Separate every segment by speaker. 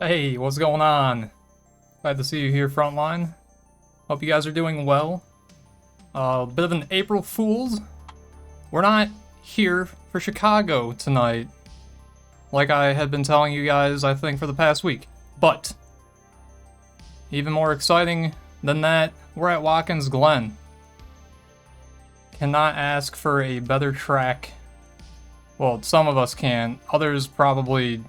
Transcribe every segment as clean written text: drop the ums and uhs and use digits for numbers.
Speaker 1: Hey, what's going on? Glad to see you here, Frontline. Hope you guys are doing well. A bit of an April Fool's. We're not here for Chicago tonight, like I had been telling you guys, I think, for the past week. But, even more exciting than that, we're at Watkins Glen. Cannot ask for a better track. Well, some of us can. Others probably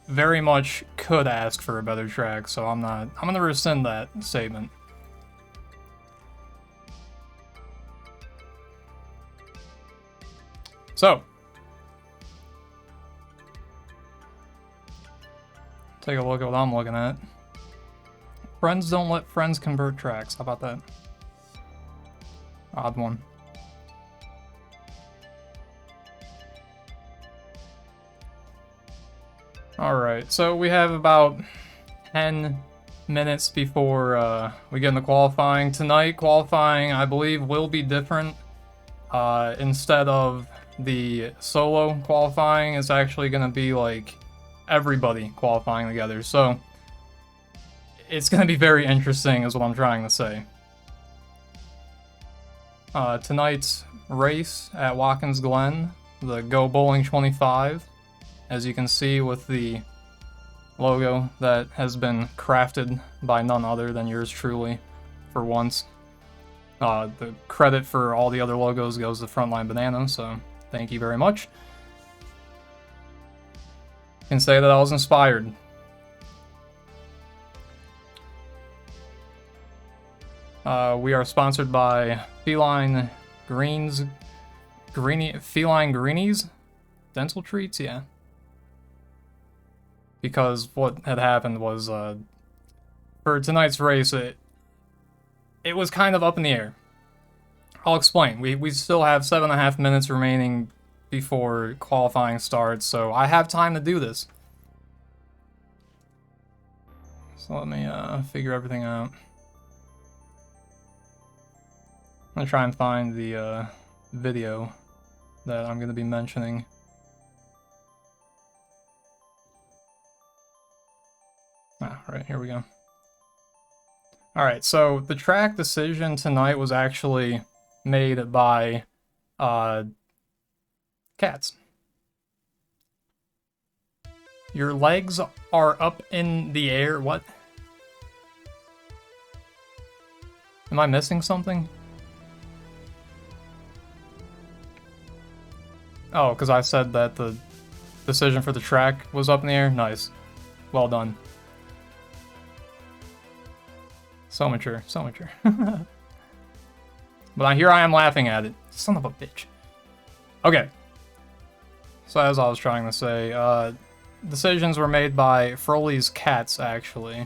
Speaker 1: very much could ask for a better track, so I'm gonna rescind that statement. So, take a look at what I'm looking at. Friends don't let friends convert tracks. How about that? Odd one. Alright, so we have about 10 minutes before we get into qualifying. Tonight, qualifying, I believe, will be different. Instead of the solo qualifying, it's actually going to be like everybody qualifying together. So, it's going to be very interesting is what I'm trying to say. Tonight's race at Watkins Glen, the Go Bowling 25. As you can see with the logo that has been crafted by none other than yours truly, for once. The credit for all the other logos goes to Frontline Banana, so thank you very much. Can say that I was inspired. We are sponsored by FELINE FELINE Greenies? Dental treats? Yeah. Because what had happened was, for tonight's race, it was kind of up in the air. I'll explain. We still have 7.5 minutes remaining before qualifying starts, so I have time to do this. So let me figure everything out. I'm gonna try and find the video that I'm gonna be mentioning. Right, here we go. Alright, so the track decision tonight was actually made by cats. Your legs are up in the air. What? Am I missing something? Oh, because I said that the decision for the track was up in the air? Nice. Well done. So mature, so mature. But here I am laughing at it. Son of a bitch. Okay. So as I was trying to say, decisions were made by Froley's cats, actually.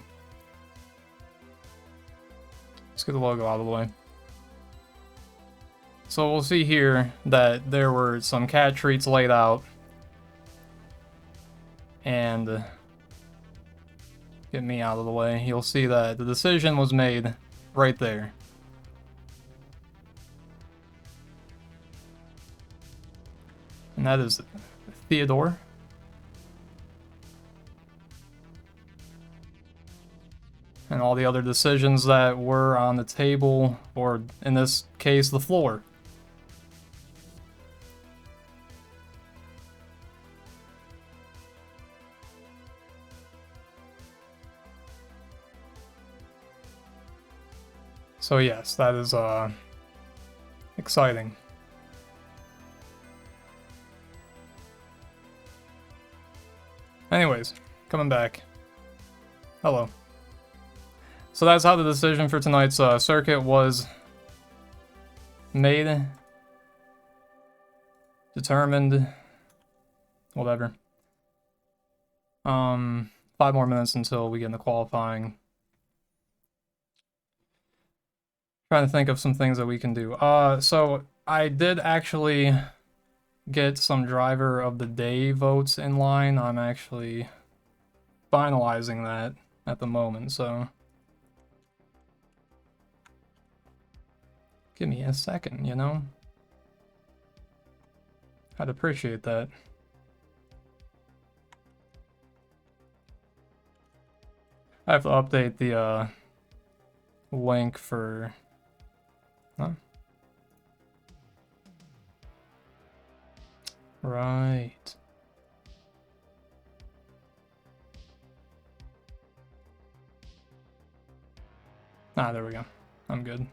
Speaker 1: Let's get the logo out of the way. So we'll see here that there were some cat treats laid out. And get me out of the way. You'll see that the decision was made right there. And that is Theodore. And all the other decisions that were on the table, or in this case, the floor. So yes, that is exciting. Anyways, coming back. Hello. So that's how the decision for tonight's circuit was made, determined, whatever. 5 more minutes until we get into qualifying. Trying to think of some things that we can do. So I did actually get some driver of the day votes in line. I'm actually finalizing that at the moment, so give me a second, you know? I'd appreciate that. I have to update the link for... Huh? Right. Ah, there we go. I'm good.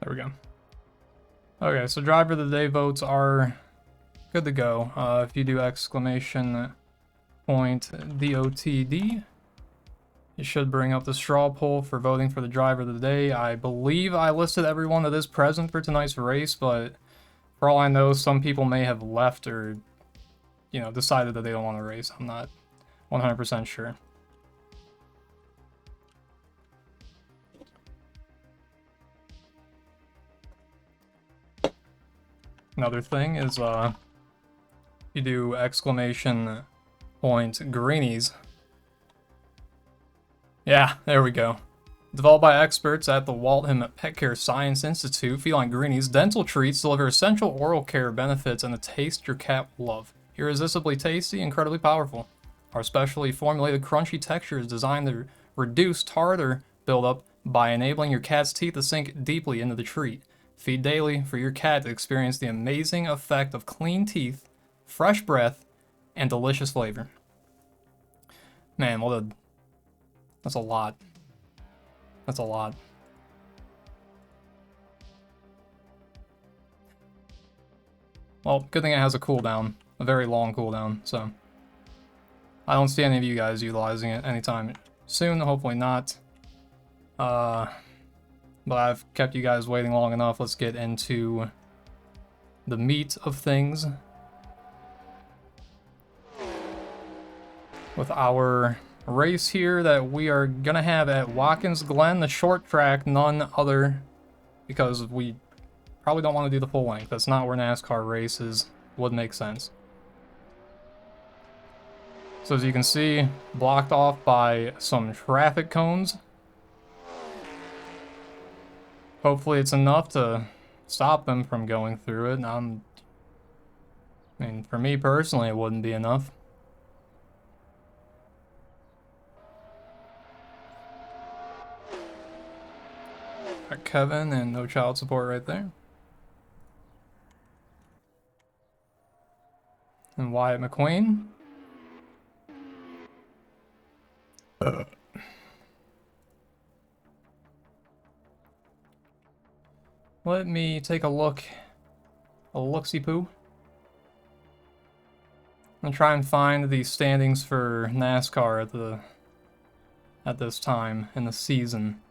Speaker 1: There we go. Okay, so driver of the day votes are good to go. If you do exclamation point DOTD, it should bring up the straw poll for voting for the driver of the day. I believe I listed everyone that is present for tonight's race, but for all I know, some people may have left or, you know, decided that they don't want to race. I'm not 100% sure. Another thing is, you do exclamation point greenies. Yeah, there we go. Developed by experts at the Waltham Pet Care Science Institute, FELINE Greenies dental treats deliver essential oral care benefits and a taste your cat will love. Irresistibly tasty, incredibly powerful. Our specially formulated crunchy texture is designed to reduce tartar buildup by enabling your cat's teeth to sink deeply into the treat. Feed daily for your cat to experience the amazing effect of clean teeth, fresh breath, and delicious flavor. Man, that's a lot. That's a lot. Well, good thing it has a cooldown, a very long cooldown, so I don't see any of you guys utilizing it anytime soon, hopefully not. But I've kept you guys waiting long enough. Let's get into the meat of things with our race here that we are gonna have at Watkins Glen, the short track, none other, because we probably don't want to do the full length. That's not where NASCAR races would make sense. So as you can see, blocked off by some traffic cones. Hopefully it's enough to stop them from going through it. I mean, for me personally, it wouldn't be enough. Got Kevin and no child support right there. And Wyatt McQueen. Let me take a look-see-poo. And try and find the standings for NASCAR at this time in the season.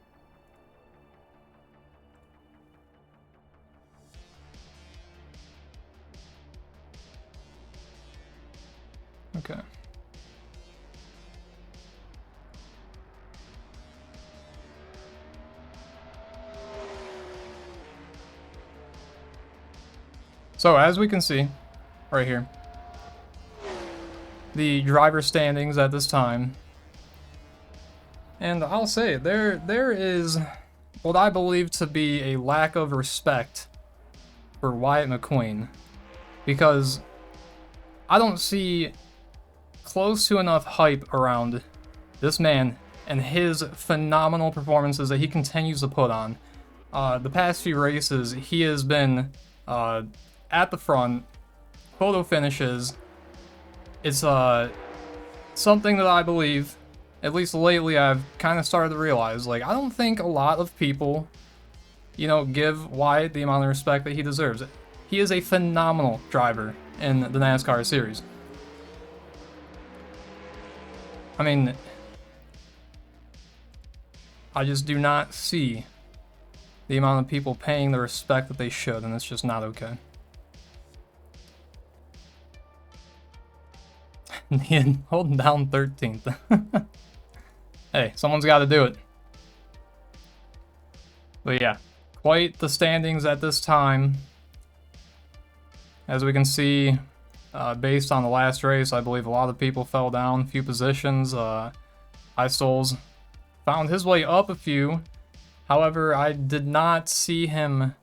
Speaker 1: Okay. So as we can see, right here, the driver standings at this time, and I'll say there is what I believe to be a lack of respect for Wyatt McQueen, because I don't see close to enough hype around this man and his phenomenal performances that he continues to put on. The past few races, he has been at the front, photo finishes. It's something that I believe, at least lately, I've kind of started to realize. Like, I don't think a lot of people, you know, give Wyatt the amount of respect that he deserves. He is a phenomenal driver in the NASCAR series. I mean, I just do not see the amount of people paying the respect that they should, and it's just not okay. Holding down 13th. Hey, someone's got to do it. But yeah, quite the standings at this time. As we can see, based on the last race, I believe a lot of people fell down a few positions. Isols found his way up a few. However, I did not see him,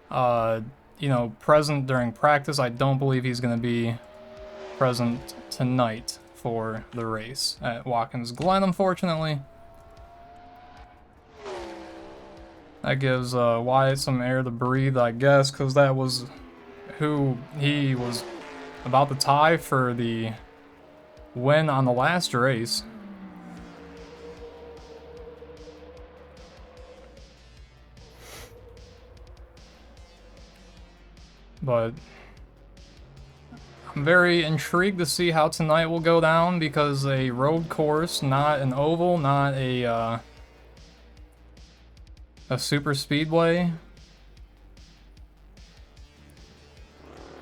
Speaker 1: present during practice. I don't believe he's going to be present tonight for the race at Watkins Glen, unfortunately. That gives Wyatt some air to breathe, I guess, because that was who he was about to tie for the win on the last race. But I'm very intrigued to see how tonight will go down, because a road course, not an oval, not a super speedway.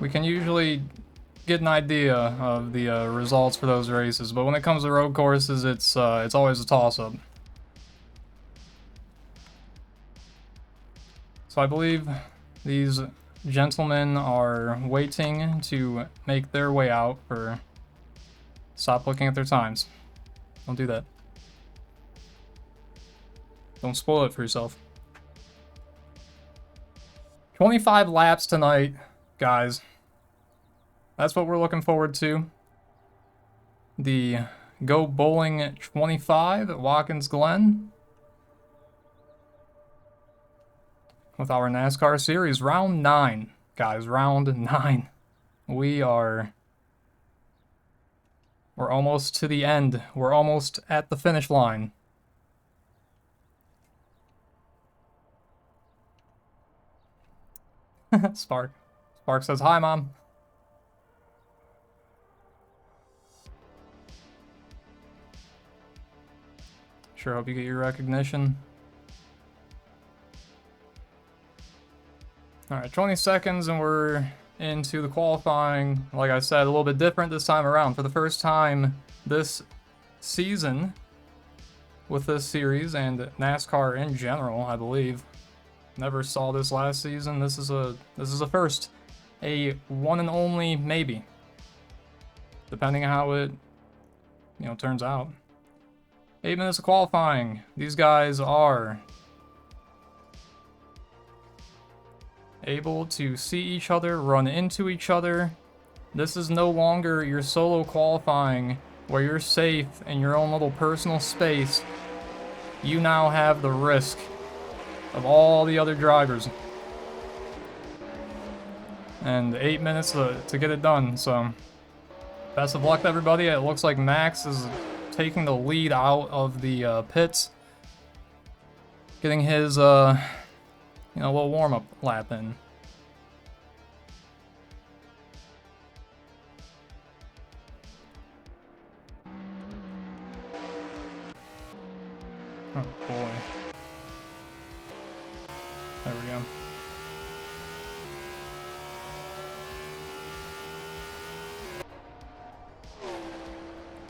Speaker 1: We can usually get an idea of the results for those races, but when it comes to road courses, it's always a toss-up. So I believe these gentlemen are waiting to make their way out. Stop looking at their times. Don't do that. Don't spoil it for yourself. 25 laps tonight, guys. That's what we're looking forward to. The Go Bowling 25 at Watkins Glen. With our NASCAR series, round 9. Guys, round 9. We're almost to the end. We're almost at the finish line. Spark says, "Hi, Mom." Sure hope you get your recognition. Alright, 20 seconds and we're into the qualifying. Like I said, a little bit different this time around. For the first time this season with this series and NASCAR in general, I believe. Never saw this last season. This is a first. A one and only maybe. Depending on how it turns out. 8 minutes of qualifying. These guys are able to see each other, run into each other. This is no longer your solo qualifying where you're safe in your own little personal space. You now have the risk of all the other drivers. And 8 minutes to get it done, so best of luck to everybody. It looks like Max is taking the lead out of the pits. Getting his little warm-up lap in. Oh boy. There we go.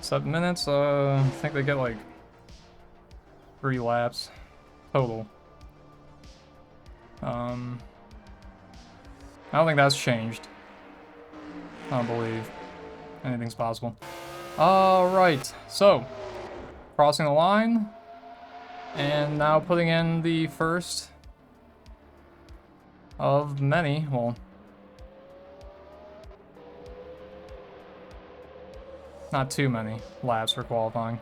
Speaker 1: Seven minutes, I think they get like 3 laps total. I don't think that's changed. I don't believe anything's possible. Alright, so crossing the line and now putting in the first of many, well, not too many laps for qualifying.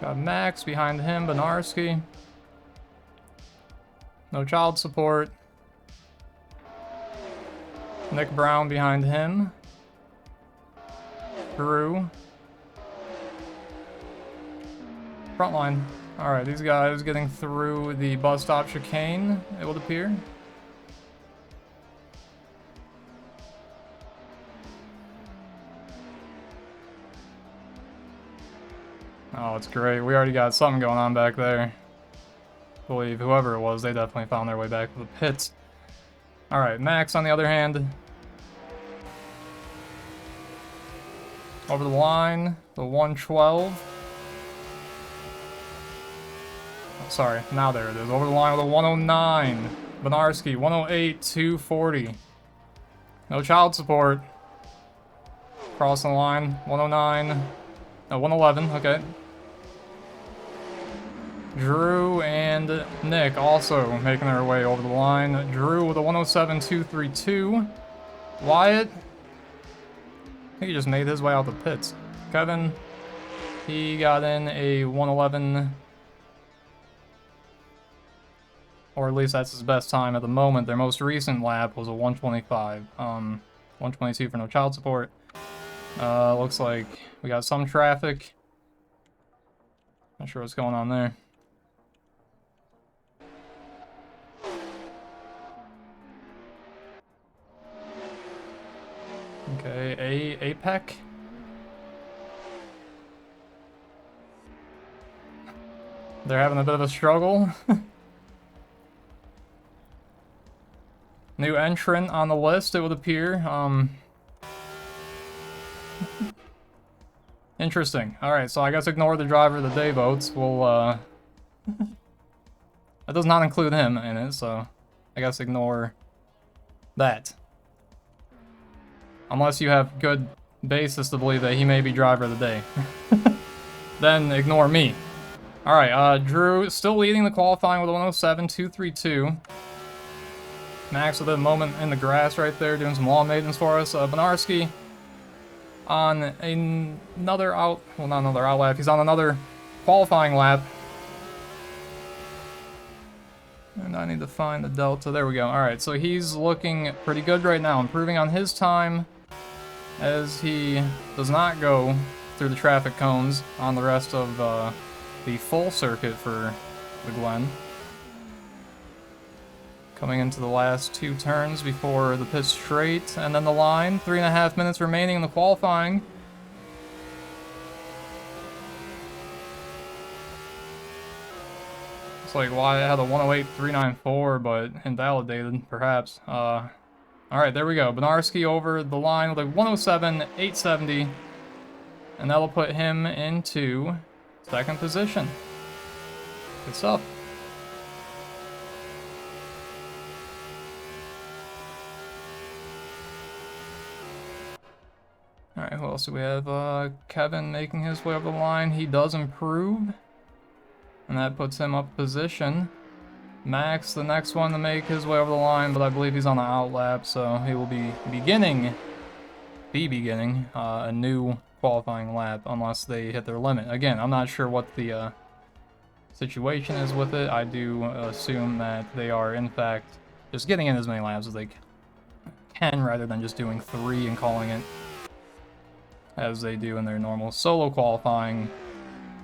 Speaker 1: Got Max behind him, Benarski. No child support. Nick Brown behind him. Drew. Front line. Alright, these guys getting through the bus stop chicane, it would appear. Oh, it's great. We already got something going on back there. I believe whoever it was, they definitely found their way back to the pits. Alright, Max on the other hand. Over the line, the 112. Sorry, now there it is. Over the line with a 109. Benarski, 108, 240. No child support. Crossing the line, 109. No, 111, okay. Drew and Nick also making their way over the line. Drew with a 107, 232. Wyatt, I think he just made his way out the pits. Kevin, he got in a 111. Or at least that's his best time at the moment. Their most recent lap was a 125. 122 for no child support. Looks like we got some traffic. Not sure what's going on there. Okay, APEC. They're having a bit of a struggle. New entrant on the list, it would appear. Interesting. Alright, so I guess ignore the driver of the day votes. We'll, that does not include him in it, so I guess ignore that. Unless you have good basis to believe that he may be driver of the day. Then ignore me. Alright, Drew still leading the qualifying with a 107, 232. Max with a moment in the grass right there, doing some lawn maidens for us. Benarski on another out, well, not another out lap, he's on another qualifying lap. And I need to find the delta, there we go. Alright, so he's looking pretty good right now, improving on his time as he does not go through the traffic cones on the rest of the full circuit for the Glen. Coming into the last two turns before the pit straight, and then the line. 3.5 minutes remaining in the qualifying. Looks like Wyatt had a 108.394, but invalidated, perhaps. Alright, there we go. Benarski over the line with a 107.870, and that'll put him into second position. Good stuff. Alright, who else do we have? Kevin making his way over the line. He does improve. And that puts him up position. Max, the next one to make his way over the line, but I believe he's on the out lap, so he will be beginning a new qualifying lap unless they hit their limit. Again, I'm not sure what the situation is with it. I do assume that they are, in fact, just getting in as many laps as they can rather than just doing 3 and calling it as they do in their normal solo qualifying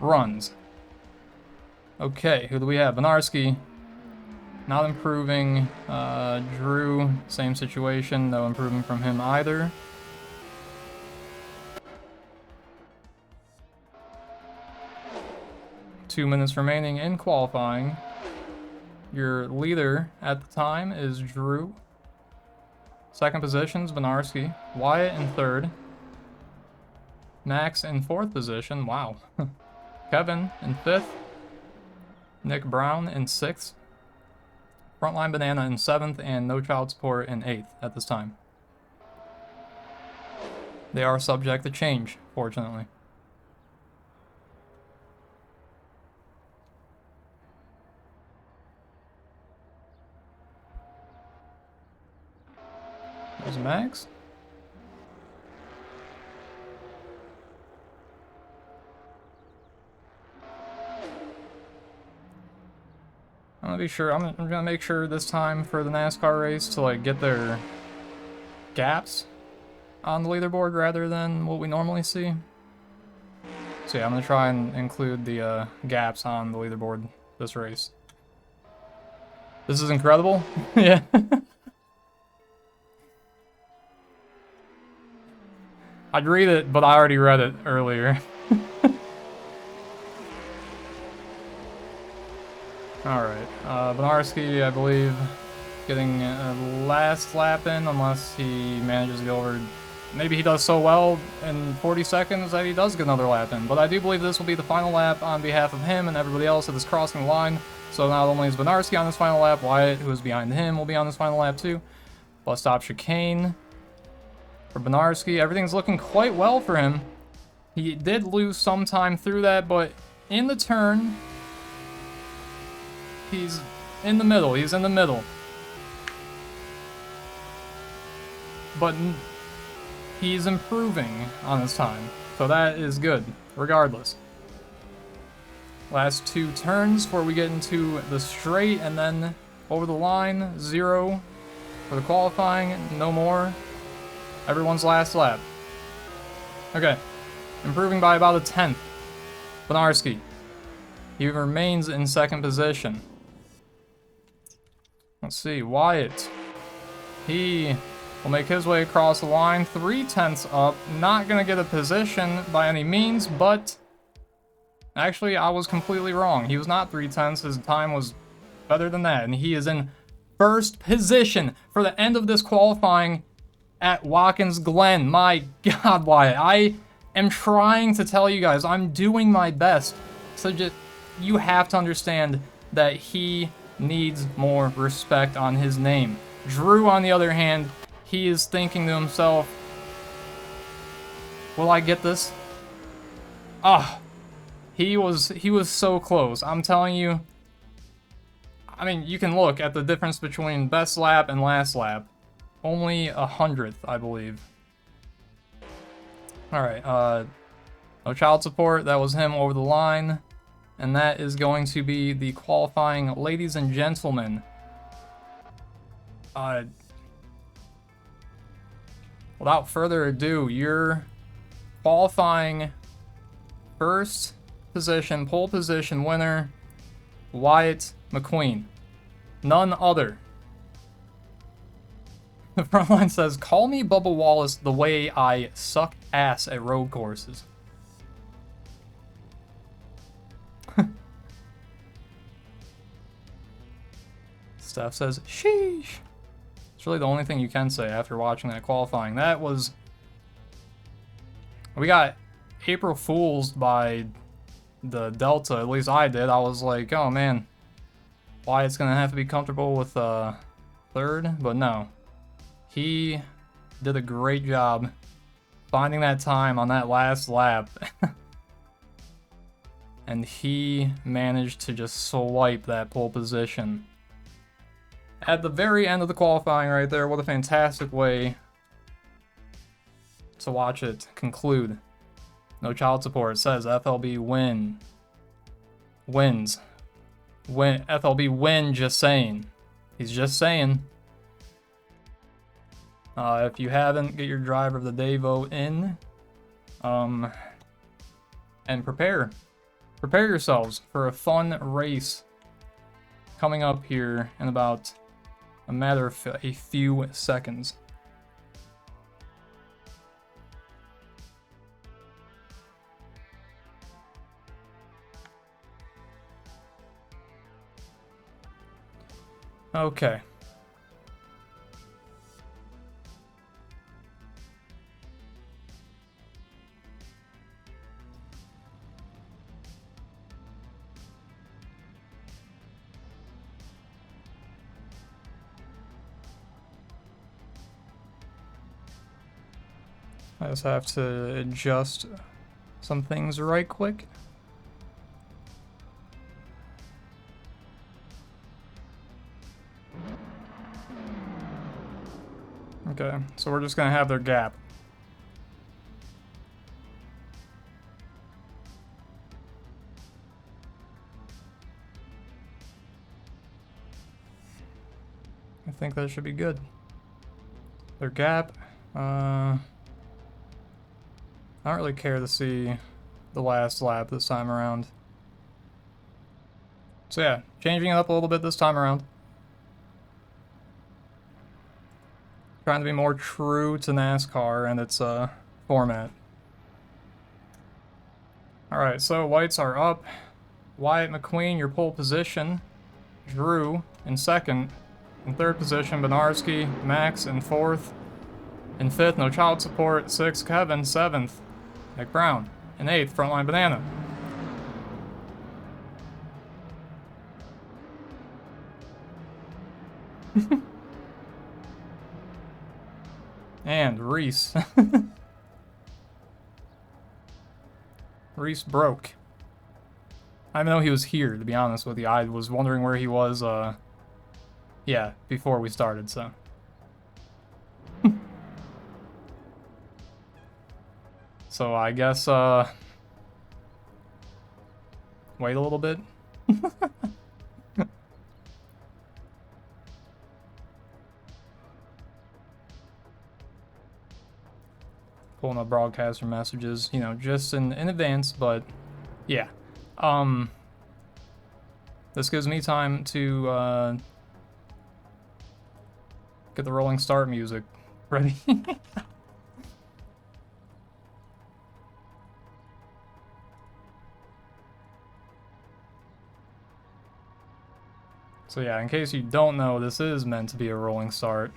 Speaker 1: runs. Okay, who do we have? Benarski, not improving. Drew, same situation, no improvement from him either. Two minutes remaining in qualifying. Your leader at the time is Drew. Second position is Benarski. Wyatt in third. Max in fourth position. Wow. Kevin in fifth. Nick Brown in sixth. Frontline Banana in seventh, and No Child Support in eighth at this time. They are subject to change, fortunately. There's Max. I'm gonna be sure. I'm gonna make sure this time for the NASCAR race to like get their gaps on the leaderboard rather than what we normally see. So yeah, I'm gonna try and include the gaps on the leaderboard this race. This is incredible. Yeah. I'd read it, but I already read it earlier. Alright, Benarski, I believe, getting a last lap in, unless he manages to go over maybe he does so well in 40 seconds that he does get another lap in. But I do believe this will be the final lap on behalf of him and everybody else that is crossing the line. So not only is Benarski on this final lap, Wyatt, who is behind him, will be on this final lap too. Bus stop chicane for Benarski. Everything's looking quite well for him. He did lose some time through that, but in the turn, he's in the middle. He's in the middle. But he's improving on his time, so that is good, regardless. Last 2 turns before we get into the straight, and then over the line, 0 for the qualifying, no more. Everyone's last lap. Okay, improving by about a 1/10. Benarski, he remains in 2nd position. Let's see, Wyatt, he will make his way across the line, 3/10 up. Not gonna get a position by any means, but actually I was completely wrong. He was not 3/10, his time was better than that, and he is in 1st position for the end of this qualifying at Watkins Glen. My God, Wyatt, I am trying to tell you guys, I'm doing my best. So just, you have to understand that he needs more respect on his name. Drew, on the other hand, he is thinking to himself, will I get this? Ah, he was so close. I'm telling you. I mean, you can look at the difference between best lap and last lap. Only 100th, I believe. Alright, no child support. That was him over the line. And that is going to be the qualifying ladies and gentlemen. Without further ado, your qualifying 1st position, pole position winner, Wyatt McQueen. None other. The front line says, call me Bubba Wallace the way I suck ass at road courses. Steph says, sheesh. It's really the only thing you can say after watching that qualifying. That was... We got April Fool's by the Delta, at least I did. I was like, oh man, Wyatt's gonna have to be comfortable with 3rd, but no. He did a great job finding that time on that last lap. And he managed to just swipe that pole position. At the very end of the qualifying right there, what a fantastic way to watch it conclude. No child support. It says FLB wins. FLB win, just saying. He's just saying. If you haven't, get your driver of the day vote in. And prepare yourselves for a fun race coming up here in about a matter of a few seconds. Okay. I just have to adjust some things right quick. Okay, so we're just gonna have their gap. I think that should be good. Their gap, I don't really care to see the last lap this time around. So yeah, changing it up a little bit this time around. Trying to be more true to NASCAR and its format. Alright, so whites are up. Wyatt McQueen, your pole position. Drew in second. In third position, Benarski. Max in fourth. In 5th, No Child Support. 6th, Kevin. 7th, Nick Brown. In 8th, Frontline Banana. And Reese. Reese broke. I didn't know he was here, to be honest with you. I was wondering where he was, yeah, before we started, so. So I guess, wait a little bit. Pulling up broadcaster messages, you know, just in advance, but yeah. This gives me time to get the rolling start music ready. So yeah, in case you don't know, this is meant to be a rolling start.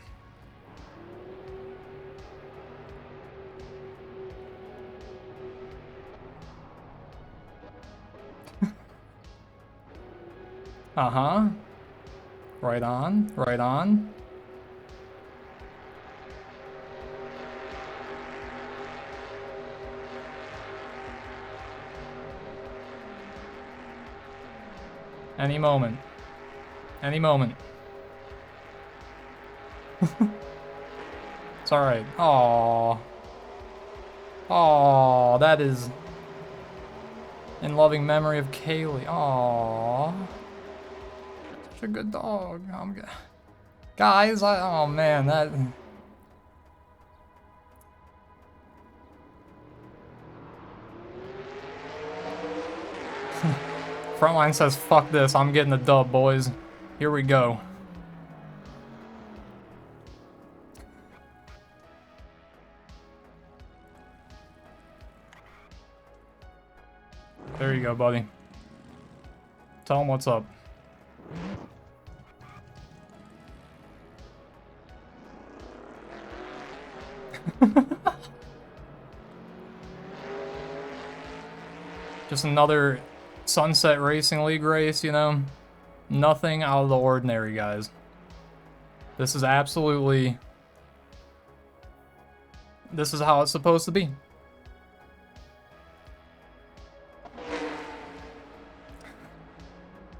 Speaker 1: Uh-huh. Right on, right on. Any moment. Any moment. It's alright. Aww. Aww, that is in loving memory of Kaylee. Aww. Such a good dog. Guys, oh man, that... Frontline says, fuck this, I'm getting the dub, boys. Here we go. There you go, buddy. Tell him what's up. Just another Sunset Racing League race, you know? Nothing out of the ordinary, guys. This is absolutely... This is how it's supposed to be.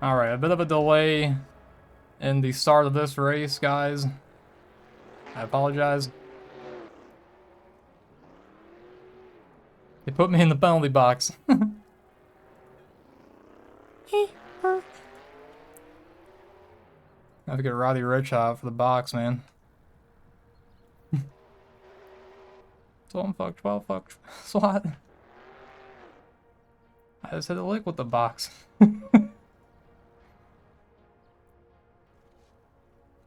Speaker 1: Alright, a bit of a delay in the start of this race, guys. I apologize. They put me in the penalty box. I have to get Roddy Rich out for the box, man. 12 fuck, 12 fuck, slot. I just hit a lick with the box.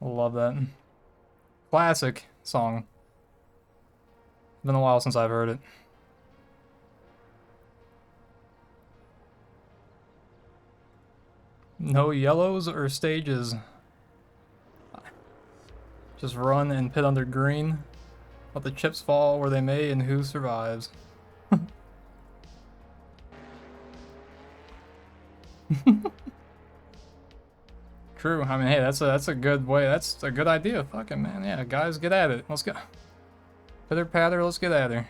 Speaker 1: Love that. Classic song. Been a while since I've heard it. No yellows or stages. Just run and pit under green. Let the chips fall where they may and who survives. True. I mean, hey, that's a good way. That's a good idea. Fucking man, yeah, guys, get at it. Let's go. Pitter patter, let's get at her.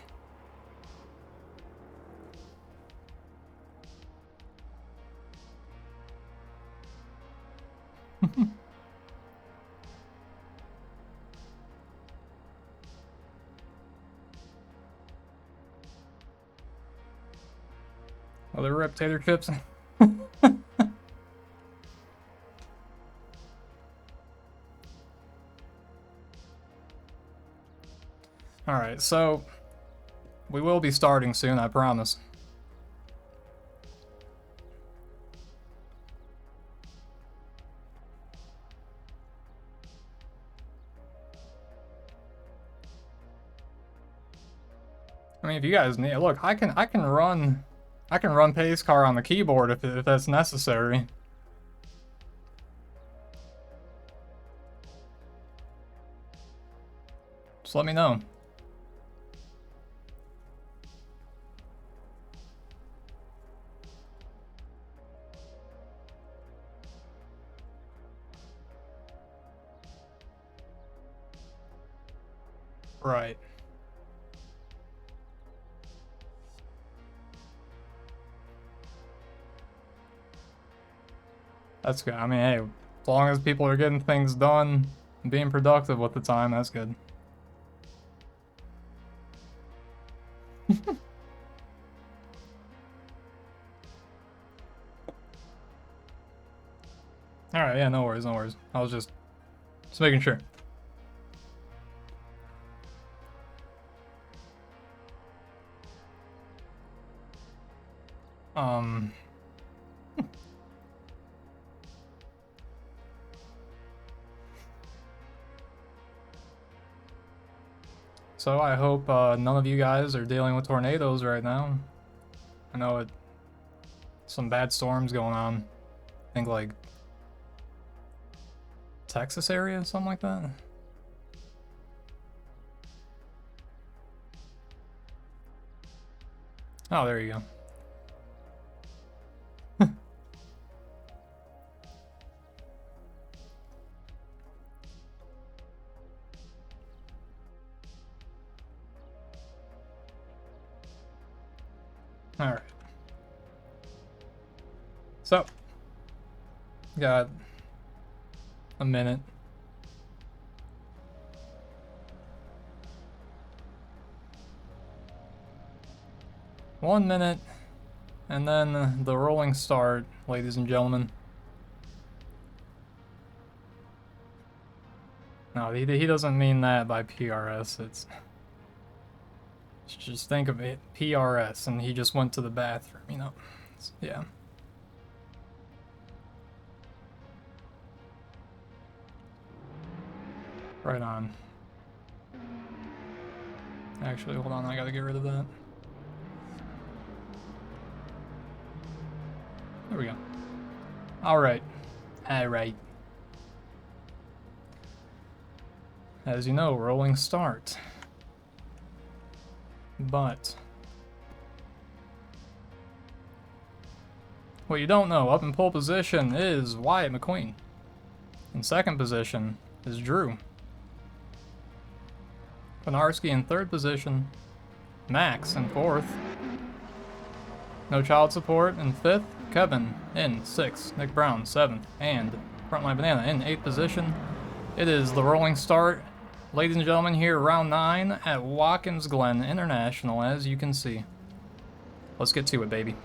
Speaker 1: Oh, they're rip tater chips. Alright, so we will be starting soon, I promise. I mean, if you guys need, look, I can run pace car on the keyboard if that's necessary. Just let me know. Right. That's good. I mean, hey, as long as people are getting things done and being productive with the time, that's good. Alright, yeah, no worries, no worries. I was just making sure. So I hope none of you guys are dealing with tornadoes right now. I know some bad storms going on. I think like Texas area, something like that. Oh, there you go. Alright. So, got a minute. One minute, and then the rolling start, ladies and gentlemen. No, he doesn't mean that by PRS. It's just think of it, PRS, and he just went to the bathroom, you know. Yeah. Right on. Actually, hold on, I gotta get rid of that. There we go. Alright. Alright. As you know, rolling start. But what you don't know, up in pole position is Wyatt McQueen. In second position is Drew. Konarski in third position. Max in fourth. No child support in fifth. Kevin in sixth. Nick Brown seventh. And Frontline Banana in eighth position. It is the rolling start. Ladies and gentlemen, here round 9 at Watkins Glen International, as you can see. Let's get to it, baby.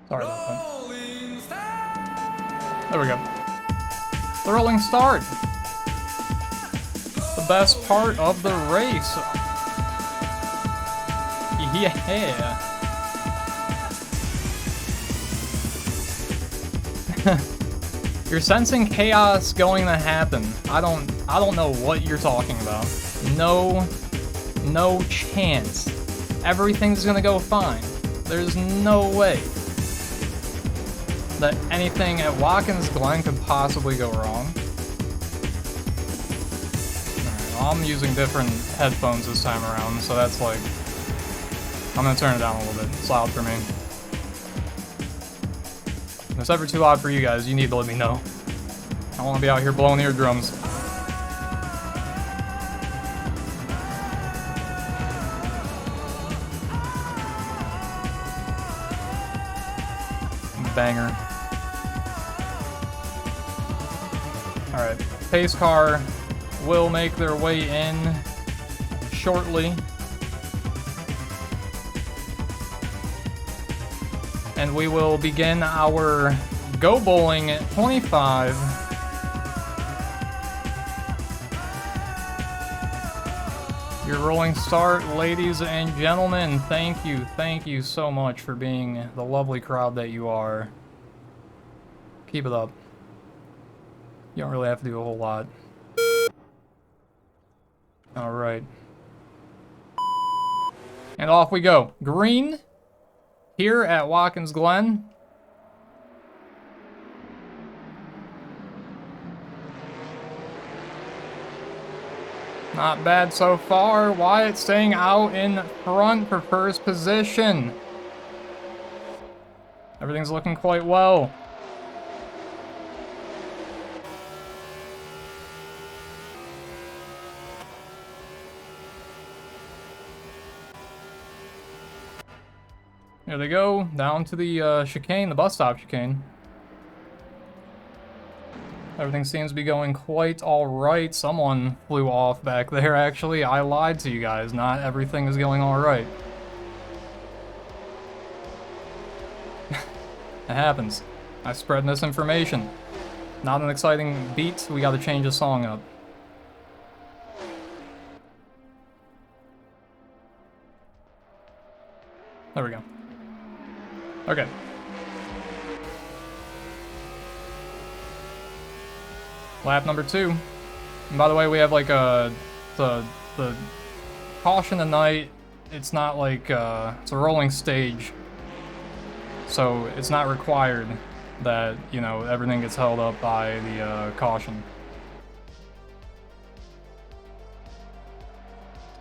Speaker 1: Sorry about that. There we go. The rolling start. The best part of the race. Yeah. You're sensing chaos going to happen. I don't know what you're talking about. No chance. Everything's gonna go fine. There's no way that anything at Watkins Glen could possibly go wrong. Alright, well, I'm using different headphones this time around, so that's like... I'm gonna turn it down a little bit. It's loud for me. If it's ever too loud for you guys, you need to let me know. I don't want to be out here blowing eardrums. Banger. Alright, pace car will make their way in shortly. And we will begin our Go Bowling at 25. Your rolling start, ladies and gentlemen. Thank you so much for being the lovely crowd that you are. Keep it up. You don't really have to do a whole lot. Alright. And off we go. Green here at Watkins Glen. Not bad so far. Wyatt staying out in front for first position. Everything's looking quite well. There they go, down to the chicane, the bus stop chicane. Everything seems to be going quite alright. Someone flew off back there, actually. I lied to you guys. Not everything is going alright. It happens. I spread misinformation. Not an exciting beat. We gotta change the song up. There we go. Okay. Lap number 2. And by the way, we have like the caution tonight. It's not like it's a rolling stage, so it's not required that, you know, everything gets held up by the caution.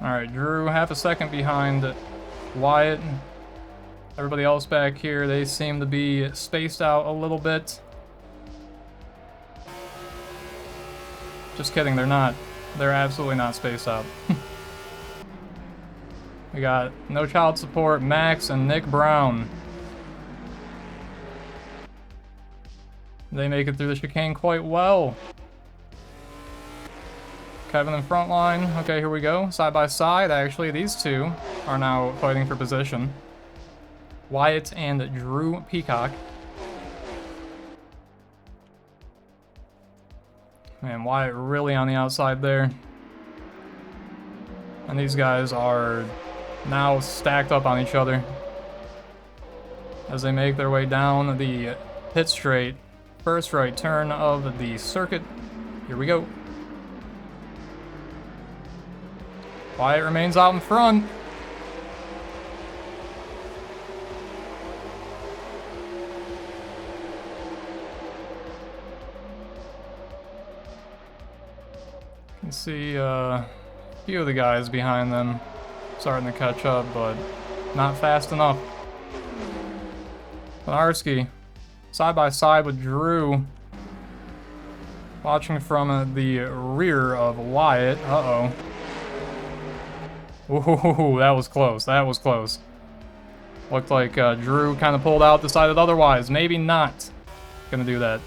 Speaker 1: All right, Drew, half a second behind Wyatt. Everybody else back here, they seem to be spaced out a little bit. Just kidding, they're not. They're absolutely not spaced out. We got No Child Support, Max, and Nick Brown. They make it through the chicane quite well. Kevin in front line. Okay, here we go. Side by side, actually, these two are now fighting for position. Wyatt and Drew Peacock. Man, Wyatt really on the outside there. And these guys are now stacked up on each other as they make their way down the pit straight. First right turn of the circuit. Here we go. Wyatt remains out in front. You can see a few of the guys behind them starting to catch up, but not fast enough. Malarkey side by side with Drew, watching from the rear of Wyatt. Uh-oh. Ooh, that was close. That was close. Looked like Drew kind of pulled out, decided otherwise. Maybe not gonna do that.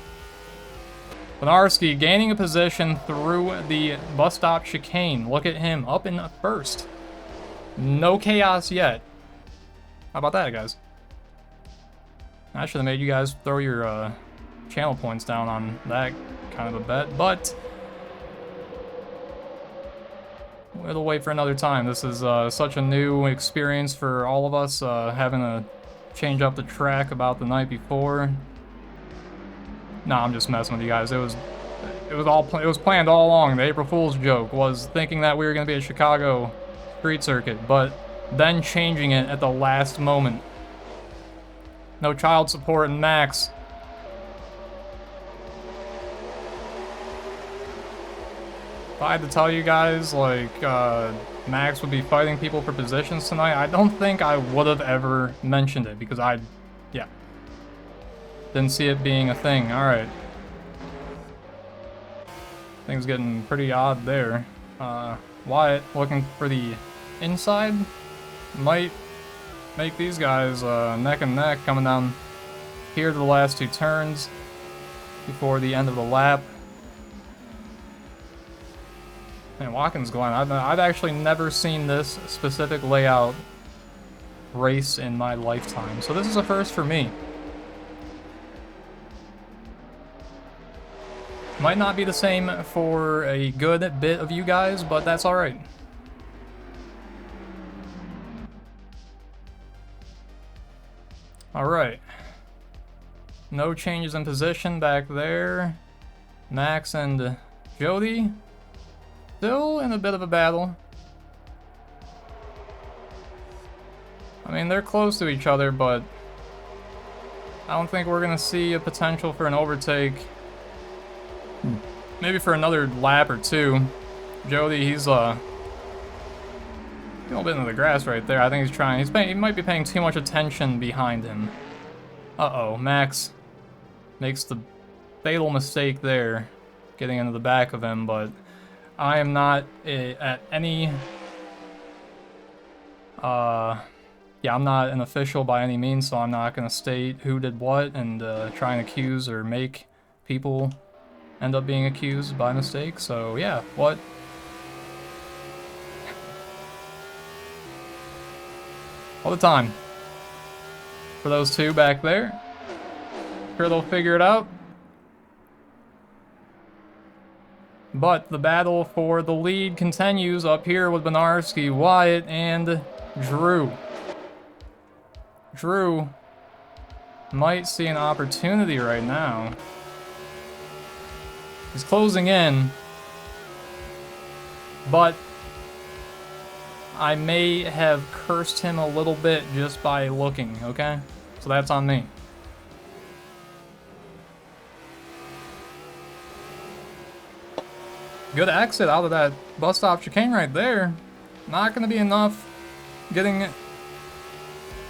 Speaker 1: Malarkey gaining a position through the bus stop chicane. Look at him, up in first. No chaos yet. How about that, guys? I should have made you guys throw your channel points down on that kind of a bet, but we'll wait for another time. This is such a new experience for all of us, having to change up the track about the night before. Nah, I'm just messing with you guys. It was planned all along. The April Fool's joke was thinking that we were going to be at Chicago street circuit, but then changing it at the last moment. No Child Support and Max. If I had to tell you guys, like, Max would be fighting people for positions tonight, I don't think I would have ever mentioned it, because yeah. Didn't see it being a thing. Alright. Things getting pretty odd there. Wyatt looking for the inside. Might make these guys neck and neck coming down here to the last two turns before the end of the lap. And Watkins Glen, I've actually never seen this specific layout race in my lifetime, so this is a first for me. Might not be the same for a good bit of you guys, but that's alright. Alright. No changes in position back there. Max and Jody still in a bit of a battle. I mean, they're close to each other, but I don't think we're gonna see a potential for an overtake. Maybe for another lap or two. Jody, he's a little bit into the grass right there. I think he's trying. He might be paying too much attention behind him. Uh-oh, Max makes the fatal mistake there, getting into the back of him, but I am not at any... yeah, I'm not an official by any means, so I'm not going to state who did what and try and accuse or make people end up being accused by mistake. So yeah, what? All the time. For those two back there. Sure they'll figure it out. But the battle for the lead continues up here with Malarkey, Wyatt, and Drew. Drew might see an opportunity right now. He's closing in, but I may have cursed him a little bit just by looking, okay? So that's on me. Good exit out of that bus stop chicane right there. Not going to be enough getting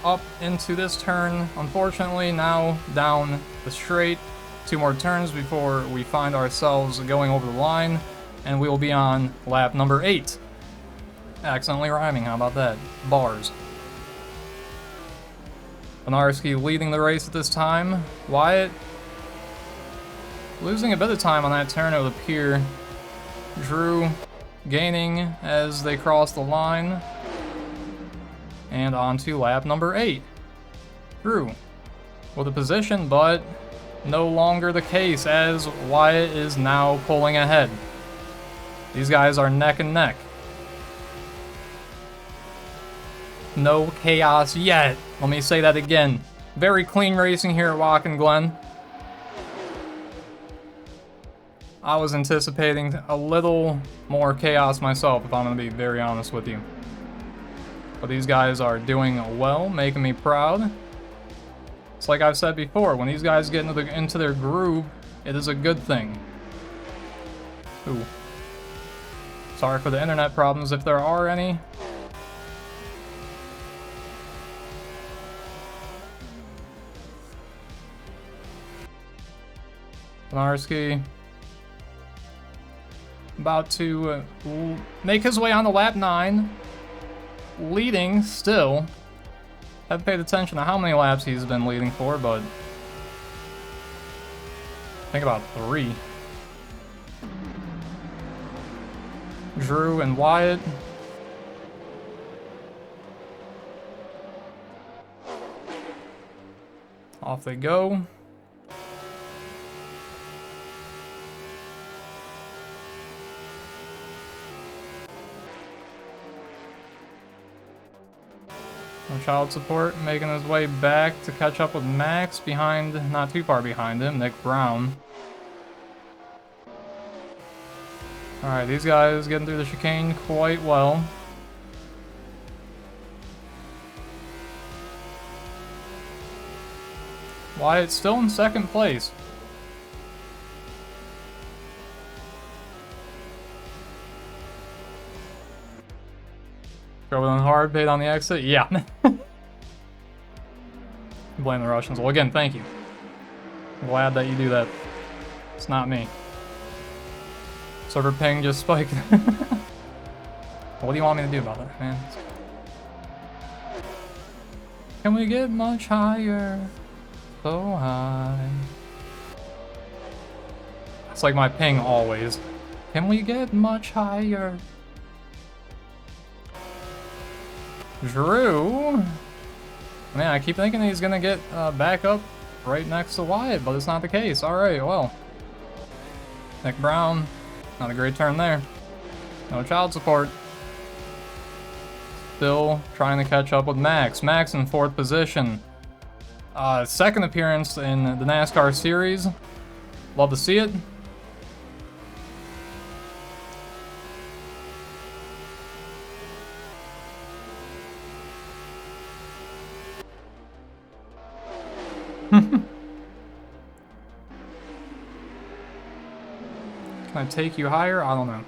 Speaker 1: up into this turn. Unfortunately, now down the straight. 2 more turns before we find ourselves going over the line, and we will be on lap number 8. Accidentally rhyming, how about that? Bars. Malarkey leading the race at this time. Wyatt losing a bit of time on that turn, it would appear. Drew gaining as they cross the line. And on to lap number 8. Drew with a position, but no longer the case as Wyatt is now pulling ahead. These guys are neck and neck. No chaos yet. Let me say that again. Very clean racing here at Watkins Glen. I was anticipating a little more chaos myself, if I'm going to be very honest with you. But these guys are doing well, making me proud. It's like I've said before, when these guys get into their groove, it is a good thing. Ooh. Sorry for the internet problems if there are any. Malarkey about to make his way on to lap 9. Leading still. Haven't paid attention to how many laps he's been leading for, but I think about 3. Drew and Wyatt. Off they go. No child support, making his way back to catch up with Max behind, not too far behind him, Nick Brown. Alright, these guys getting through the chicane quite well. Wyatt's still in 2nd place. Drove on hard, paid on the exit? Yeah. Blame the Russians. Well, again, thank you. I'm glad that you do that. It's not me. Server ping just spiked. What do you want me to do about that, man? Can we get much higher? So high. It's like my ping always. Can we get much higher? Drew, man, I keep thinking he's gonna get back up right next to Wyatt, but it's not the case. Alright, well. Nick Brown, not a great turn there. No child support. Still trying to catch up with Max. Max in 4th position. 2nd appearance in the NASCAR series. Love to see it. Can I take you higher? I don't know.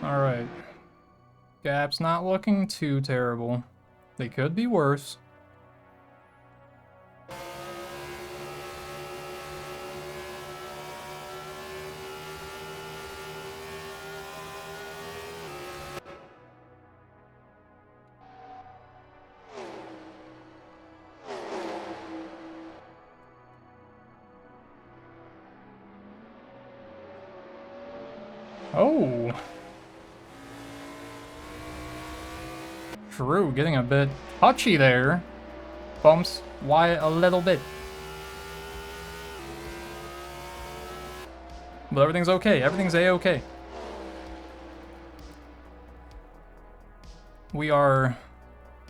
Speaker 1: Alright. Gap's not looking too terrible. They could be worse. Oh! True, getting a bit touchy there. Bumps wide a little bit. But everything's okay. Everything's a-okay. We are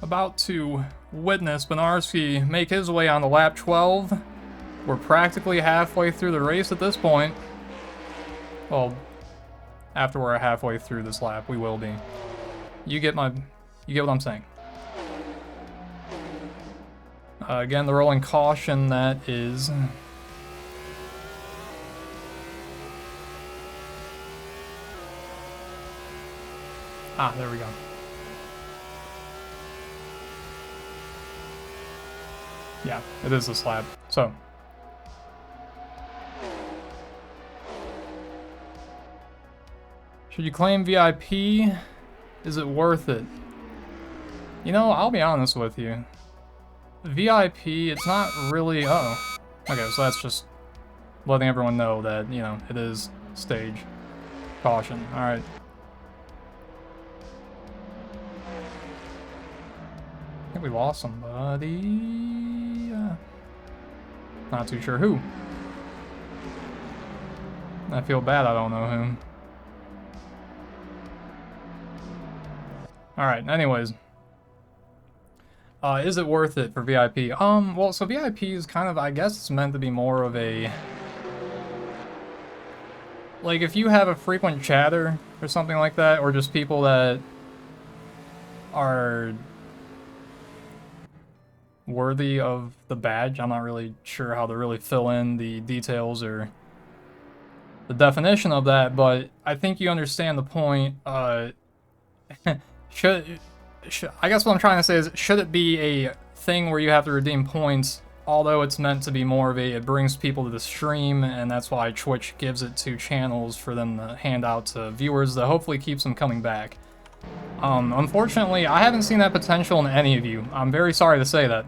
Speaker 1: about to witness Malarkey make his way on the lap 12. We're practically halfway through the race at this point. Well, after we're halfway through this lap, we will be. You get what I'm saying. Again, the rolling caution, that is... Ah, there we go. Yeah, it is this lap. So... should you claim VIP? Is it worth it? You know, I'll be honest with you. VIP, it's not really... Uh-oh. Okay, so that's just letting everyone know that, you know, it is stage. Caution. Alright. I think we lost somebody. Not too sure who. I feel bad I don't know whom. Alright, anyways. Is it worth it for VIP? Well, so VIP is kind of, I guess it's meant to be more of a... like, if you have a frequent chatter or something like that, or just people that are worthy of the badge, I'm not really sure how to really fill in the details or the definition of that, but I think you understand the point. I guess what I'm trying to say is, should it be a thing where you have to redeem points, although it's meant to be more of a, it brings people to the stream, and that's why Twitch gives it to channels for them to hand out to viewers that hopefully keeps them coming back. Unfortunately, I haven't seen that potential in any of you. I'm very sorry to say that.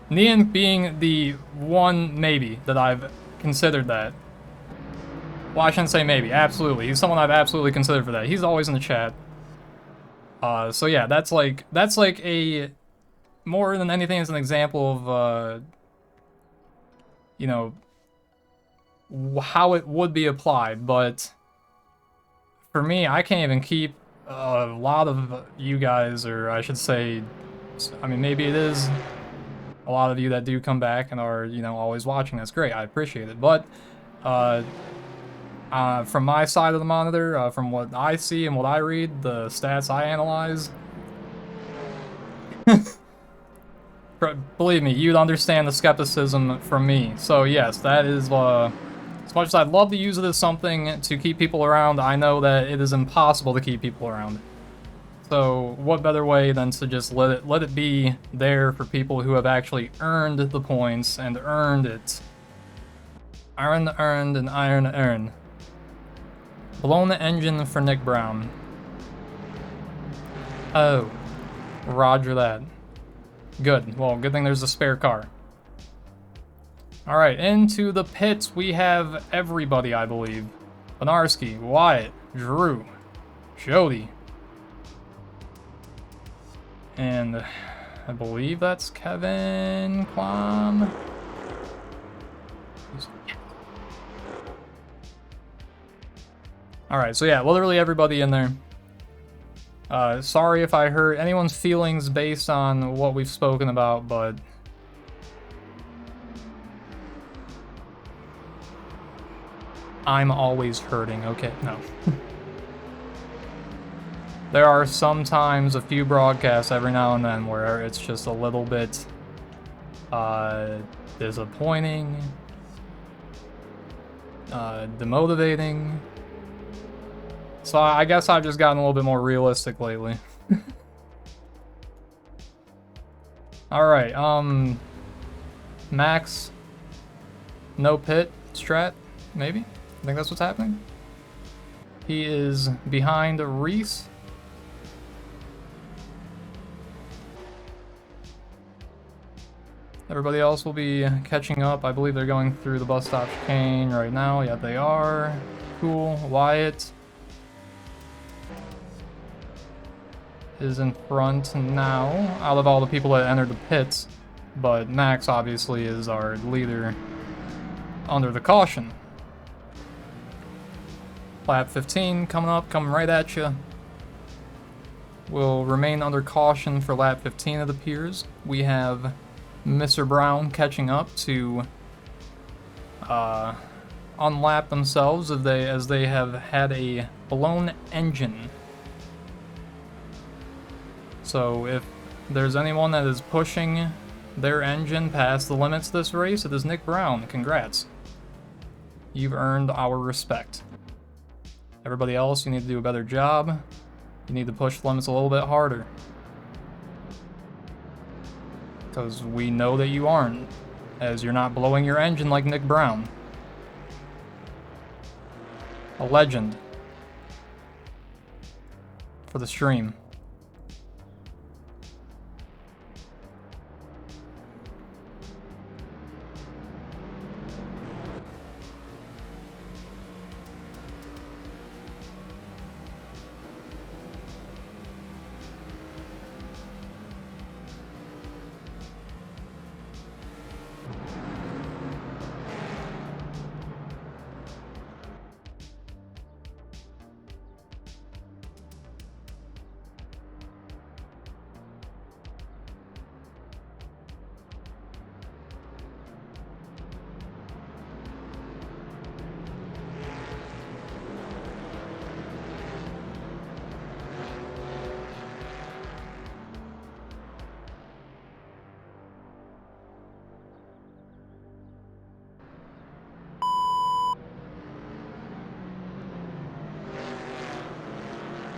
Speaker 1: Nian being the one maybe that I've considered that. Well, I shouldn't say maybe, absolutely. He's someone I've absolutely considered for that. He's always in the chat. So yeah, that's like a, more than anything, as an example of, you know, how it would be applied, but for me, I can't even keep a lot of you guys, or I should say, I mean, maybe it is a lot of you that do come back and are, you know, always watching. That's great, I appreciate it, but, from my side of the monitor, from what I see and what I read, the stats I analyze, believe me, you'd understand the skepticism from me. So yes, that is, as much as I'd love to use it as something to keep people around, I know that it is impossible to keep people around. So what better way than to just let it be there for people who have actually earned the points and earned it. Iron earned and iron earned. Blown the engine for Nick Brown. Oh. Roger that. Good. Well, good thing there's a spare car. Alright, into the pits we have everybody, I believe. Malarkey, Wyatt, Drew, Jody. And I believe that's Kevin Quam. Alright, so yeah, literally everybody in there. Sorry if I hurt anyone's feelings based on what we've spoken about, but I'm always hurting. Okay, no. There are sometimes a few broadcasts every now and then where it's just a little bit disappointing, demotivating. So I guess I've just gotten a little bit more realistic lately. Alright, Max, no pit strat, maybe? I think that's what's happening. He is behind Reese. Everybody else will be catching up. I believe they're going through the bus stop chicane right now. Yeah, they are. Cool. Wyatt is in front now, out of all the people that entered the pits. But Max, obviously, is our leader under the caution. Lap 15 coming up, coming right at you. Will remain under caution for lap 15, it appears. We have Mr. Brown catching up to unlap themselves as they have had a blown engine. So if there's anyone that is pushing their engine past the limits this race, it is Nick Brown. Congrats. You've earned our respect. Everybody else, you need to do a better job. You need to push the limits a little bit harder. Because we know that you aren't, as you're not blowing your engine like Nick Brown. A legend. For the stream.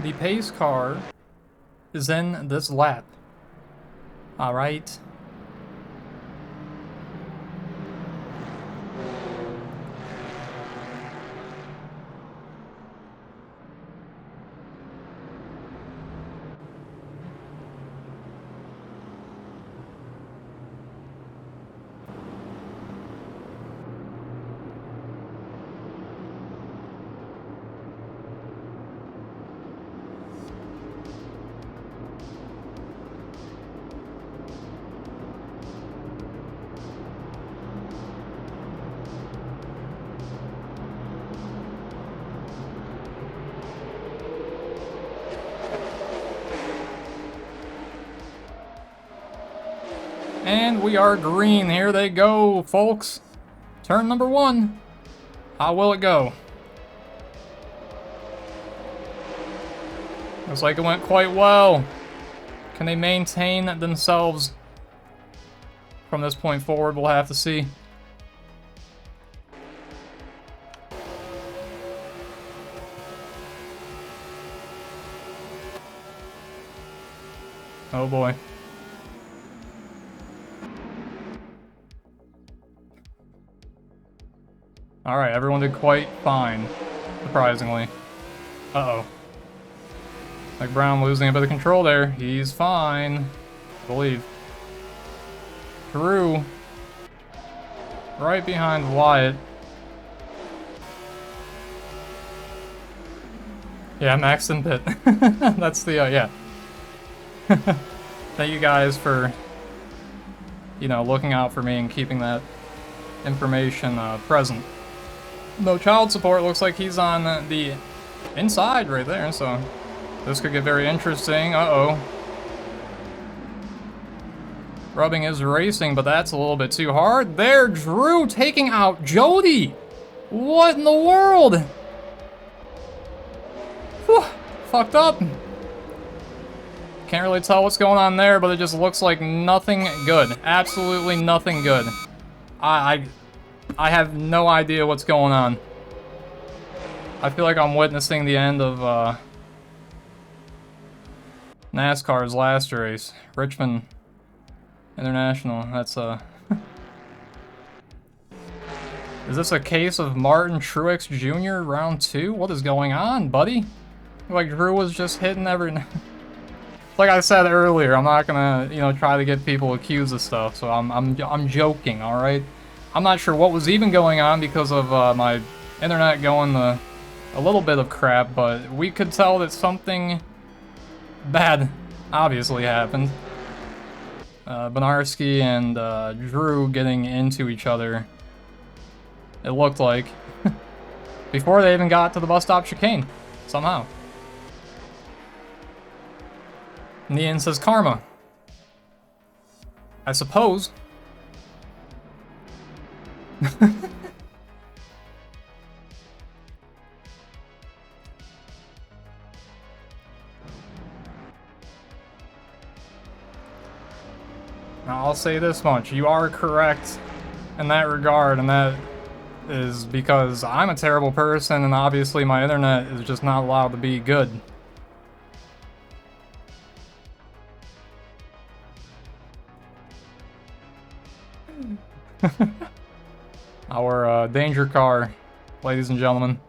Speaker 1: The pace car is in this lap. Alright. And we are green. Here they go, folks. Turn number 1. How will it go? Looks like it went quite well. Can they maintain themselves from this point forward? We'll have to see. Oh boy. Alright, everyone did quite fine, surprisingly. Uh-oh. Like Brown losing a bit of control there. He's fine, I believe. Drew, right behind Wyatt. Yeah, Max in pit. That's the, yeah. Thank you guys for, you know, looking out for me and keeping that information present. No child support, looks like he's on the inside right there, so this could get very interesting. Uh-oh. Rubbing is racing, but that's a little bit too hard. There, Drew taking out Jody. What in the world? Whew, fucked up. Can't really tell what's going on there, but it just looks like nothing good. Absolutely nothing good. I have no idea what's going on. I feel like I'm witnessing the end of NASCAR's last race. Richmond International. That's Is this a case of Martin Truex Jr. round 2? What is going on, buddy? Like Drew was just hitting every... Like I said earlier, I'm not gonna, you know, try to get people accused of stuff, so I'm joking, alright? I'm not sure what was even going on because of my internet going a little bit of crap, but we could tell that something bad obviously happened. Benarski and Drew getting into each other, it looked like, before they even got to the bus stop chicane, somehow. Nian says karma. I suppose. Now, I'll say this much. You are correct in that regard, and that is because I'm a terrible person, and obviously my internet is just not allowed to be good. Our danger car, ladies and gentlemen.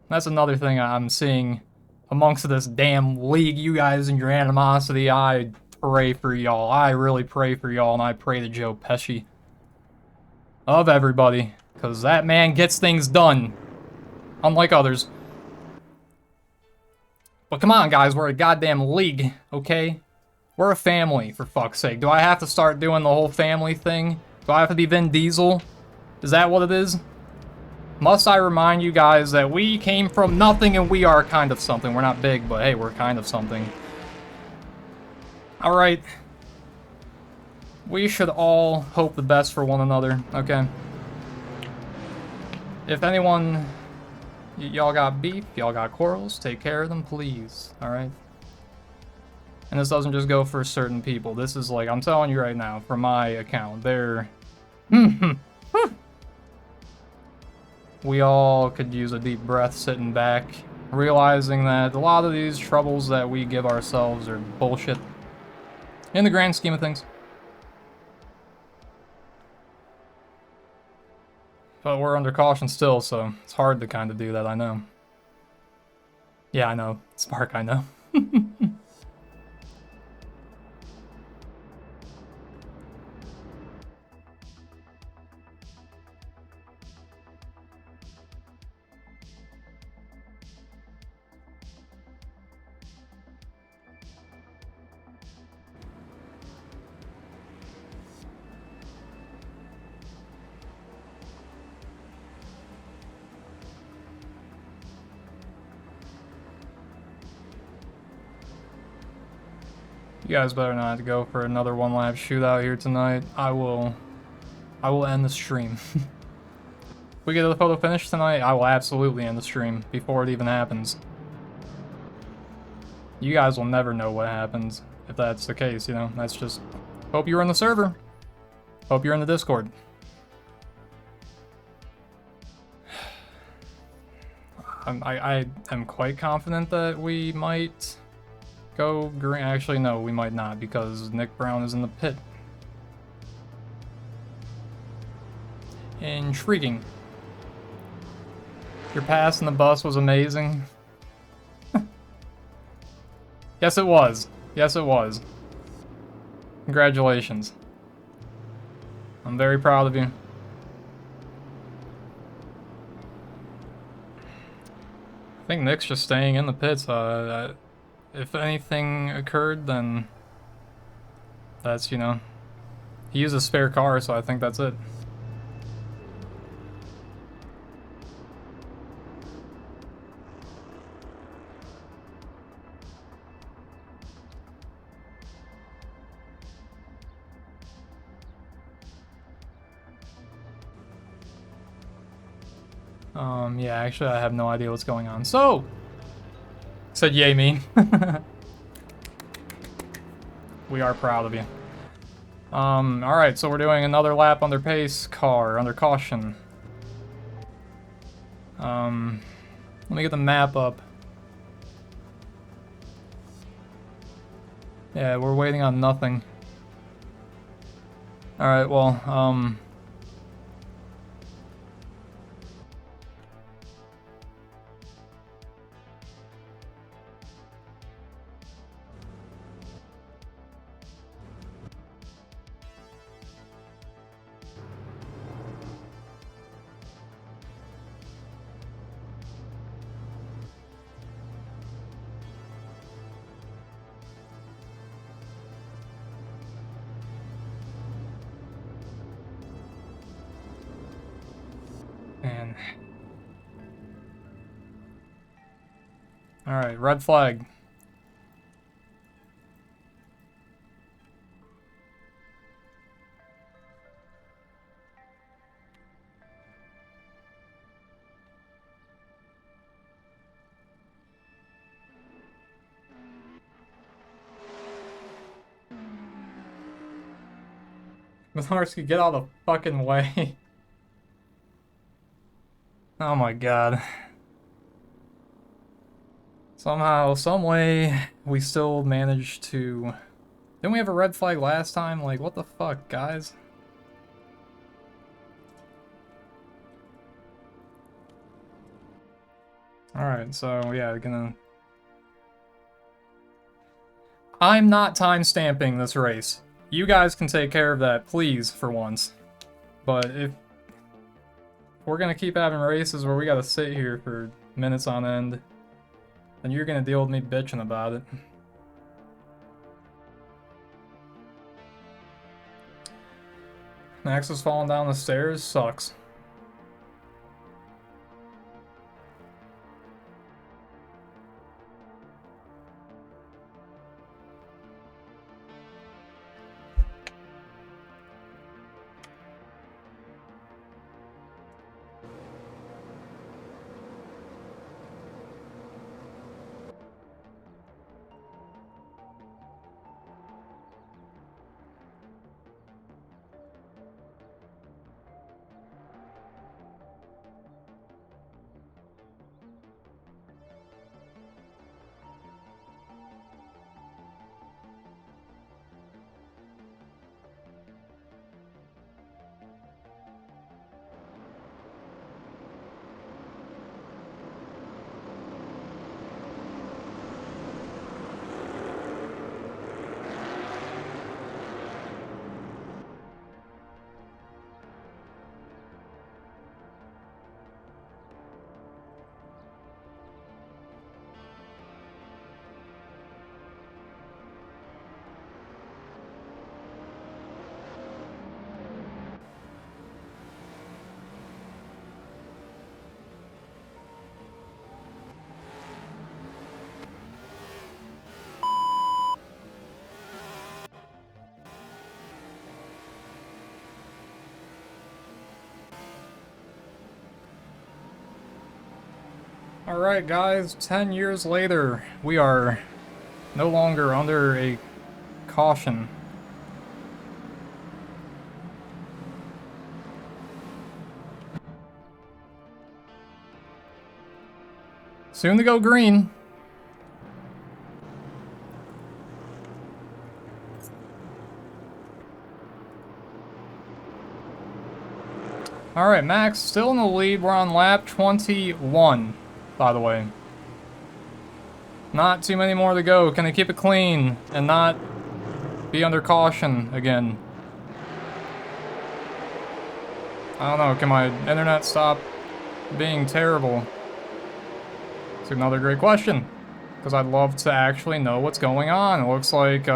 Speaker 1: That's another thing I'm seeing amongst this damn league. You guys and your animosity, I pray for y'all. I really pray for y'all, and I pray to Joe Pesci. Of everybody. Because that man gets things done. Unlike others. But come on, guys, we're a goddamn league, okay? We're a family, for fuck's sake. Do I have to start doing the whole family thing? Do I have to be Vin Diesel? Is that what it is? Must I remind you guys that we came from nothing and we are kind of something. We're not big, but hey, we're kind of something. Alright. We should all hope the best for one another, okay? If anyone... Y'all got beef, y'all got quarrels, take care of them, please, alright? And this doesn't just go for certain people. This is like, I'm telling you right now, from my account, they're... We all could use a deep breath sitting back, realizing that a lot of these troubles that we give ourselves are bullshit. In the grand scheme of things. But we're under caution still, so it's hard to kind of do that, I know. Yeah, I know. Spark, I know. You guys better not go for another one-lap shootout here tonight. I will end the stream. If we get to the photo finish tonight, I will absolutely end the stream before it even happens. You guys will never know what happens if that's the case, you know? That's just... Hope you're in the server. Hope you're in the Discord. I am quite confident that we might... go green. Actually, no, we might not, because Nick Brown is in the pit. Intriguing. Your pass in the bus was amazing. Yes, it was. Yes, it was. Congratulations. I'm very proud of you. I think Nick's just staying in the pits. If anything occurred, then that's, you know, he used a spare car, so I think that's it. Yeah, actually, I have no idea what's going on. So, said yay me. We are proud of you. Alright, so we're doing another lap under pace car, under caution. Let me get the map up. Yeah, we're waiting on nothing. Alright, well, man. Alright, red flag. Malarkey, get out of the fucking way. Oh my god. Somehow, some way, we still managed to... Didn't we have a red flag last time? Like, what the fuck, guys? Alright, so yeah, gonna... I'm not time-stamping this race. You guys can take care of that, please, for once. But if we're gonna keep having races where we gotta sit here for minutes on end, then you're gonna deal with me bitching about it. Max is falling down the stairs, sucks. Alright guys, 10 years later, we are no longer under a caution. Soon to go green. Alright, Max, still in the lead. We're on lap 21, by the way. Not too many more to go. Can I keep it clean and not be under caution again? I don't know, can my internet stop being terrible? It's another great question, because I'd love to actually know what's going on. It looks like,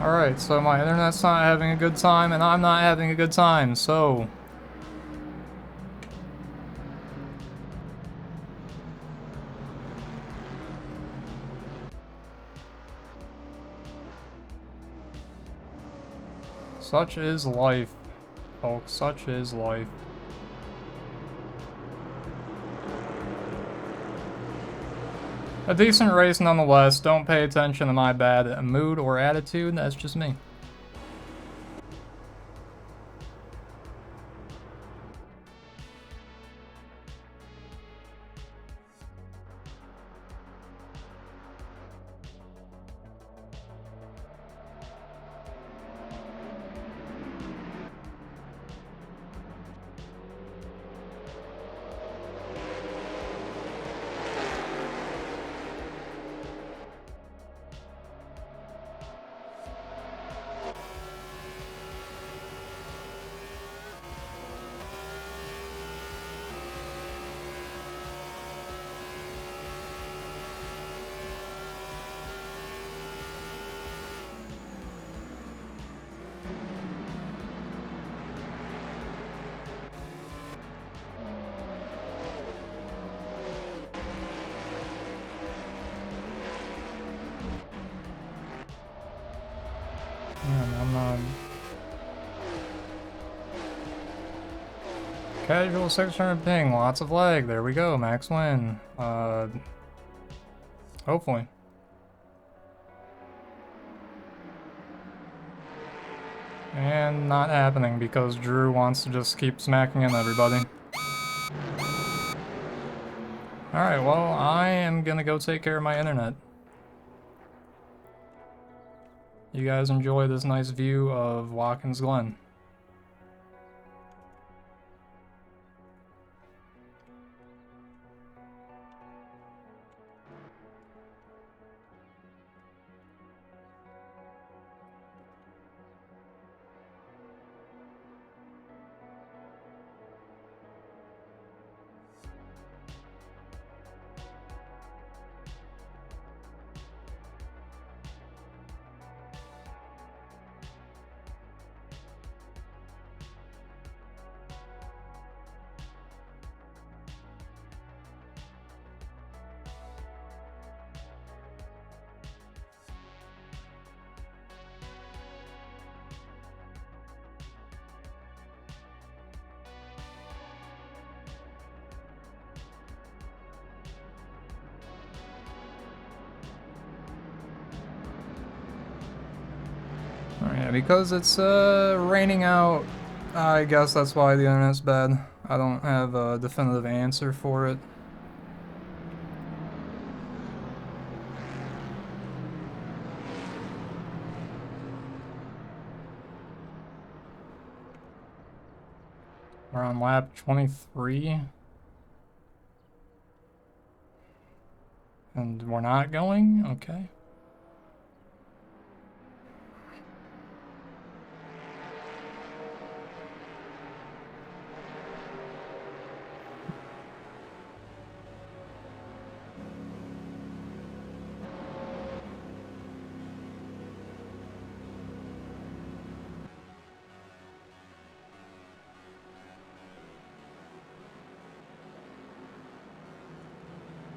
Speaker 1: Alright, so my internet's not having a good time, and I'm not having a good time, so... Such is life, folks. Such is life. A decent race nonetheless. Don't pay attention to my bad mood or attitude. That's just me. I'm not... Casual 600 ping, lots of lag. There we go, max win. Hopefully. And not happening because Drew wants to just keep smacking in everybody. Alright, well, I am gonna go take care of my internet. You guys enjoy this nice view of Watkins Glen. Alright, because it's raining out, I guess that's why the internet's bad. I don't have a definitive answer for it. We're on lap 23. And we're not going? Okay.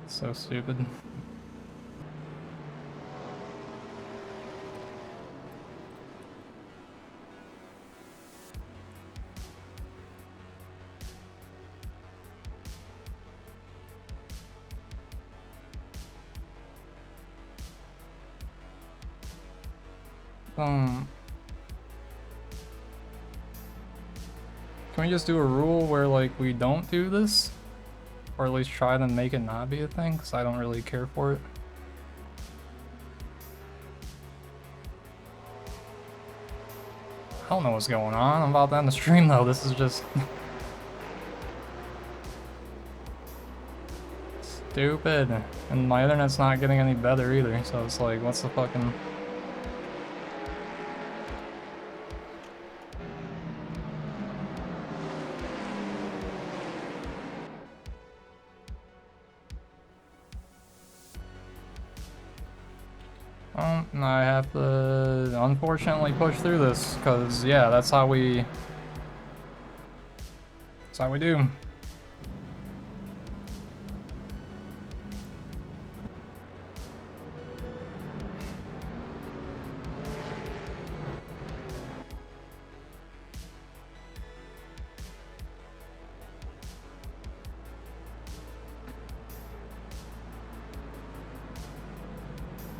Speaker 1: So stupid. Can we just do a rule where, like, we don't do this? Or at least try to make it not be a thing, because I don't really care for it. I don't know what's going on. I'm about to end the stream, though. This is just... stupid. And my internet's not getting any better either, so it's like, what's the fucking... I have to unfortunately push through this, because, yeah, that's how we do.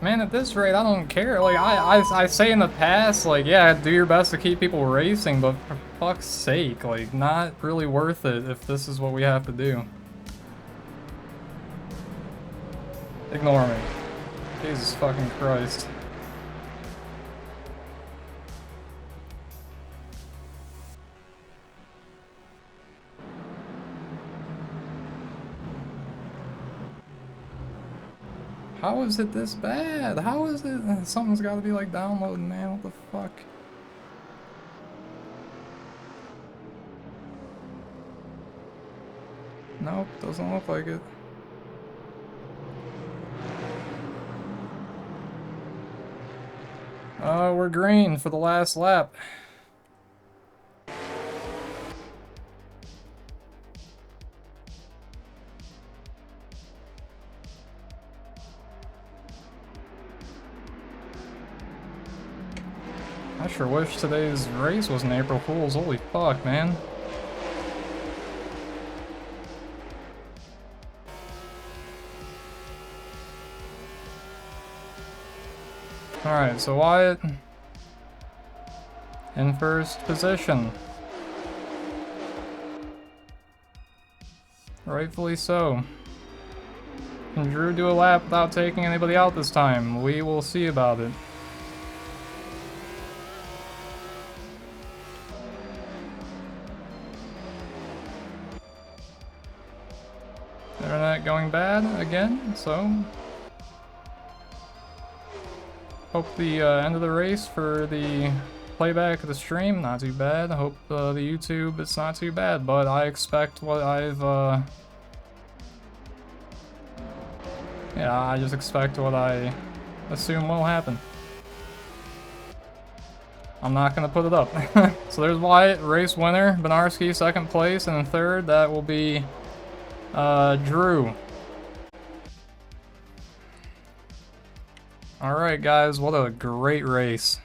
Speaker 1: Man, at this rate, I don't care. Like, I say in the past, like, yeah, do your best to keep people racing, but for fuck's sake, like, not really worth it if this is what we have to do. Ignore me. Jesus fucking Christ. How is it this bad? How is it? Something's gotta be like downloading, man. What the fuck? Nope, doesn't look like it. We're green for the last lap. I sure wish today's race wasn't April Fool's. Holy fuck, man. Alright, so Wyatt in first position. Rightfully so. Can Drew do a lap without taking anybody out this time? We will see about it. Internet going bad again, so hope the end of the race for the playback of the stream, not too bad. Hope the YouTube, it's not too bad, but I expect what I've, yeah, I just expect what I assume will happen. I'm not gonna put it up. So there's Wyatt, race winner, Benarski second place, and third, that will be, Drew. Alright guys, what a great race.